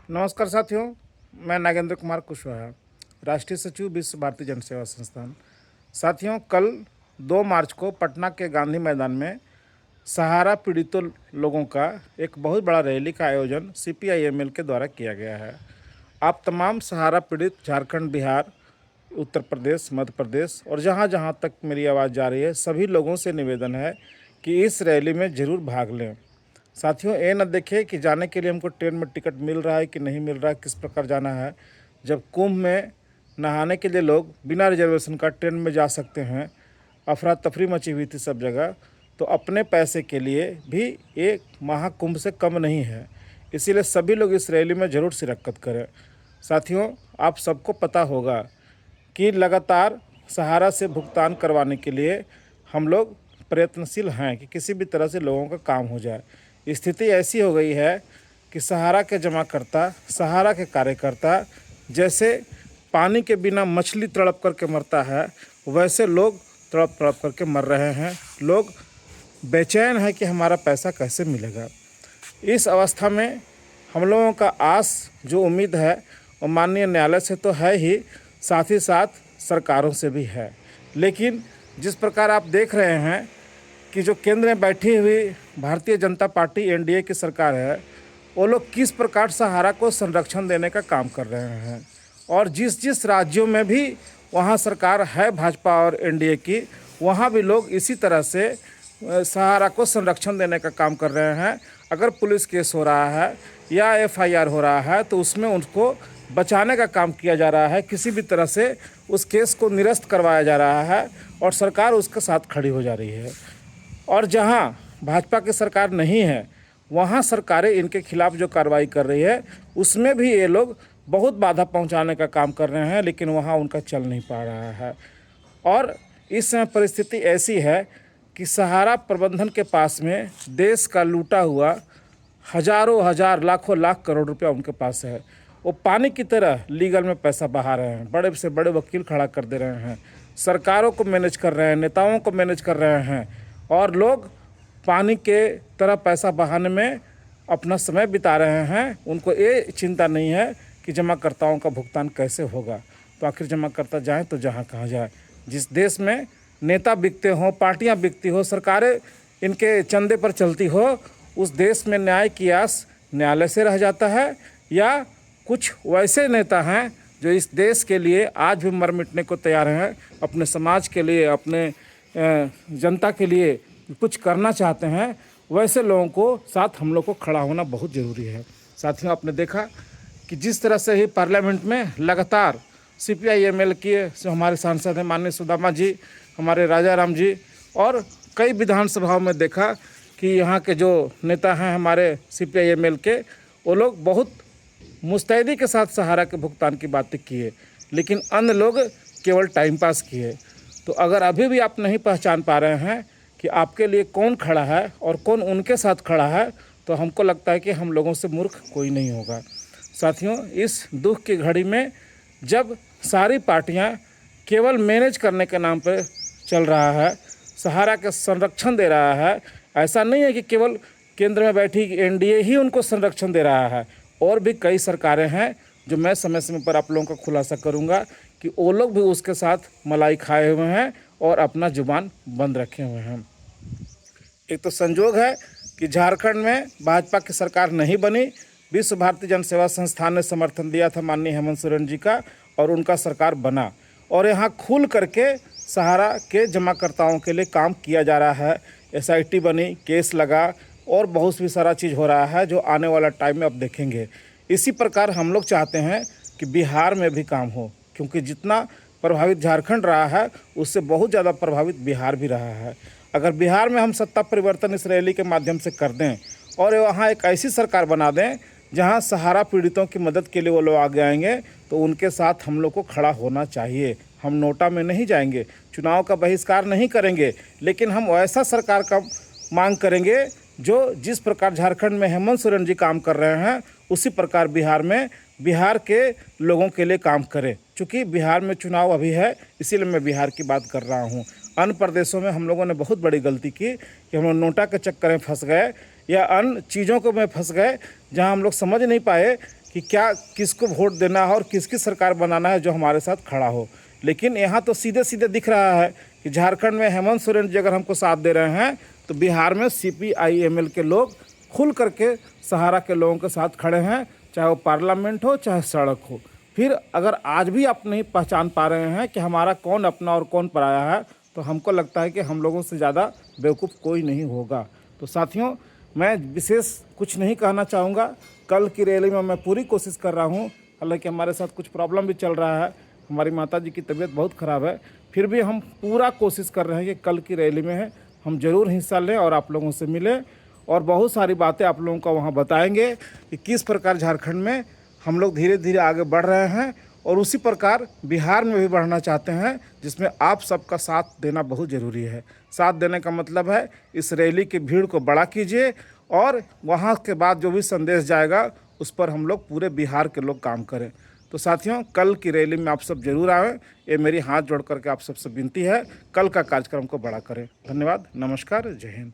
नमस्कार साथियों, मैं नागेंद्र कुमार कुशवाहा, राष्ट्रीय सचिव विश्व भारती जन सेवा संस्थान। साथियों, कल 2 मार्च को पटना के गांधी मैदान में सहारा पीड़ितों लोगों का एक बहुत बड़ा रैली का आयोजन CPI-ML के द्वारा किया गया है। आप तमाम सहारा पीड़ित झारखंड, बिहार, उत्तर प्रदेश, मध्य प्रदेश और जहाँ जहाँ तक मेरी आवाज़ जा रही है, सभी लोगों से निवेदन है कि इस रैली में ज़रूर भाग लें। साथियों, ये न देखें कि जाने के लिए हमको ट्रेन में टिकट मिल रहा है कि नहीं मिल रहा है, किस प्रकार जाना है। जब कुंभ में नहाने के लिए लोग बिना रिजर्वेशन का ट्रेन में जा सकते हैं, अफरा तफरी मची हुई थी सब जगह, तो अपने पैसे के लिए भी एक महाकुंभ से कम नहीं है। इसीलिए सभी लोग इस रैली में ज़रूर शिरकत करें। साथियों, आप सबको पता होगा कि लगातार सहारा से भुगतान करवाने के लिए हम लोग प्रयत्नशील हैं कि किसी भी तरह से लोगों का काम हो जाए। स्थिति ऐसी हो गई है कि सहारा के जमाकर्ता, सहारा के कार्यकर्ता जैसे पानी के बिना मछली तड़प करके मरता है, वैसे लोग तड़प तड़प करके मर रहे हैं। लोग बेचैन है कि हमारा पैसा कैसे मिलेगा। इस अवस्था में हम लोगों का आस जो उम्मीद है वो माननीय न्यायालय से तो है ही, साथ ही साथ सरकारों से भी है। लेकिन जिस प्रकार आप देख रहे हैं कि जो केंद्र में बैठी हुई भारतीय जनता पार्टी NDA की सरकार है, वो लोग किस प्रकार सहारा को संरक्षण देने का काम कर रहे हैं, और जिस जिस राज्यों में भी वहाँ सरकार है भाजपा और NDA की, वहाँ भी लोग इसी तरह से सहारा को संरक्षण देने का काम कर रहे हैं। अगर पुलिस केस हो रहा है या FIR हो रहा है तो उसमें उनको बचाने का काम किया जा रहा है, किसी भी तरह से उस केस को निरस्त करवाया जा रहा है और सरकार उसके साथ खड़ी हो जा रही है। और जहां भाजपा की सरकार नहीं है, वहां सरकारें इनके खिलाफ जो कार्रवाई कर रही है उसमें भी ये लोग बहुत बाधा पहुंचाने का काम कर रहे हैं, लेकिन वहां उनका चल नहीं पा रहा है। और इस समय परिस्थिति ऐसी है कि सहारा प्रबंधन के पास में देश का लूटा हुआ हजारों हजार लाखों लाख करोड़ रुपया उनके पास है। वो पानी की तरह लीगल में पैसा बहा रहे हैं, बड़े से बड़े वकील खड़ा कर दे रहे हैं, सरकारों को मैनेज कर रहे हैं, नेताओं को मैनेज कर रहे हैं, और लोग पानी के तरह पैसा बहाने में अपना समय बिता रहे हैं। उनको ये चिंता नहीं है कि जमाकर्ताओं का भुगतान कैसे होगा। तो आखिर जमाकर्ता जाएँ तो जहाँ कहाँ जाए। जिस देश में नेता बिकते हों, पार्टियां बिकती हो, सरकारें इनके चंदे पर चलती हो, उस देश में न्याय की आस न्यायालय से रह जाता है, या कुछ वैसे नेता हैं जो इस देश के लिए आज भी मर मिटने को तैयार हैं, अपने समाज के लिए, अपने जनता के लिए कुछ करना चाहते हैं। वैसे लोगों को साथ हम लोग को खड़ा होना बहुत ज़रूरी है। साथियों, आपने देखा कि जिस तरह से ही पार्लियामेंट में लगातार CPI-ML के जो हमारे सांसद हैं माननीय सुदामा जी, हमारे राजा राम जी, और कई विधानसभाओं में देखा कि यहाँ के जो नेता हैं हमारे CPI-ML के, वो लोग बहुत मुस्तैदी के साथ सहारा के भुगतान की बातें किए, लेकिन अन्य लोग केवल टाइम पास किए। तो अगर अभी भी आप नहीं पहचान पा रहे हैं कि आपके लिए कौन खड़ा है और कौन उनके साथ खड़ा है, तो हमको लगता है कि हम लोगों से मूर्ख कोई नहीं होगा। साथियों, इस दुख की घड़ी में जब सारी पार्टियां केवल मैनेज करने के नाम पर चल रहा है, सहारा के संरक्षण दे रहा है, ऐसा नहीं है कि केवल केंद्र में बैठी NDA ही उनको संरक्षण दे रहा है, और भी कई सरकारें हैं जो मैं समय समय पर आप लोगों का खुलासा करूंगा कि वो लोग भी उसके साथ मलाई खाए हुए हैं और अपना जुबान बंद रखे हुए हैं। एक तो संजोग है कि झारखंड में भाजपा की सरकार नहीं बनी, विश्व भारती जन सेवा संस्थान ने समर्थन दिया था माननीय हेमंत सोरेन जी का, और उनका सरकार बना, और यहाँ खुल करके सहारा के जमाकर्ताओं के लिए काम किया जा रहा है। SIT बनी, केस लगा, और बहुत भी सारा चीज़ हो रहा है जो आने वाला टाइम में अब देखेंगे। इसी प्रकार हम लोग चाहते हैं कि बिहार में भी काम हो, क्योंकि जितना प्रभावित झारखंड रहा है उससे बहुत ज़्यादा प्रभावित बिहार भी रहा है। अगर बिहार में हम सत्ता परिवर्तन इस रैली के माध्यम से कर दें और वहाँ एक ऐसी सरकार बना दें जहाँ सहारा पीड़ितों की मदद के लिए वो लोग आगे आएंगे, तो उनके साथ हम लोग को खड़ा होना चाहिए। हम नोटा में नहीं जाएंगे, चुनाव का बहिष्कार नहीं करेंगे, लेकिन हम ऐसा सरकार का मांग करेंगे जो जिस प्रकार झारखंड में हेमंत सोरेन जी काम कर रहे हैं उसी प्रकार बिहार में बिहार के लोगों के लिए काम करे। चूँकि बिहार में चुनाव अभी है, इसीलिए मैं बिहार की बात कर रहा हूँ। अन्य प्रदेशों में हम लोगों ने बहुत बड़ी गलती की कि हम लोग नोटा के चक्कर में फंस गए या अन्य चीज़ों को में फंस गए, जहाँ हम लोग समझ नहीं पाए कि क्या किसको वोट देना है और किसकी सरकार बनाना है जो हमारे साथ खड़ा हो। लेकिन यहाँ तो सीधे सीधे दिख रहा है कि झारखंड में हेमंत सोरेन जी अगर हमको साथ दे रहे हैं तो बिहार में CPI-ML के लोग खुल करके सहारा के लोगों के साथ खड़े हैं, चाहे वो पार्लियामेंट हो चाहे सड़क हो। फिर अगर आज भी आप नहीं पहचान पा रहे हैं कि हमारा कौन अपना और कौन पराया है, तो हमको लगता है कि हम लोगों से ज़्यादा बेवकूफ़ कोई नहीं होगा। तो साथियों, मैं विशेष कुछ नहीं कहना चाहूँगा। कल की रैली में मैं पूरी कोशिश कर रहा हूँ, हालांकि हमारे साथ कुछ प्रॉब्लम भी चल रहा है, हमारी माताजी की तबीयत बहुत ख़राब है, फिर भी हम पूरा कोशिश कर रहे हैं कि कल की रैली में हम ज़रूर हिस्सा लें और आप लोगों से मिलें और बहुत सारी बातें आप लोगों को वहाँ बताएंगे कि किस प्रकार झारखंड में हम लोग धीरे धीरे आगे बढ़ रहे हैं और उसी प्रकार बिहार में भी बढ़ना चाहते हैं, जिसमें आप सबका साथ देना बहुत ज़रूरी है। साथ देने का मतलब है इस रैली की भीड़ को बड़ा कीजिए और वहाँ के बाद जो भी संदेश जाएगा उस पर हम लोग पूरे बिहार के लोग काम करें। तो साथियों, कल की रैली में आप सब जरूर आएँ, ये मेरी हाथ जोड़ करके आप सबसे विनती है। कल का कार्यक्रम को बड़ा करें। धन्यवाद, नमस्कार, जय हिंद।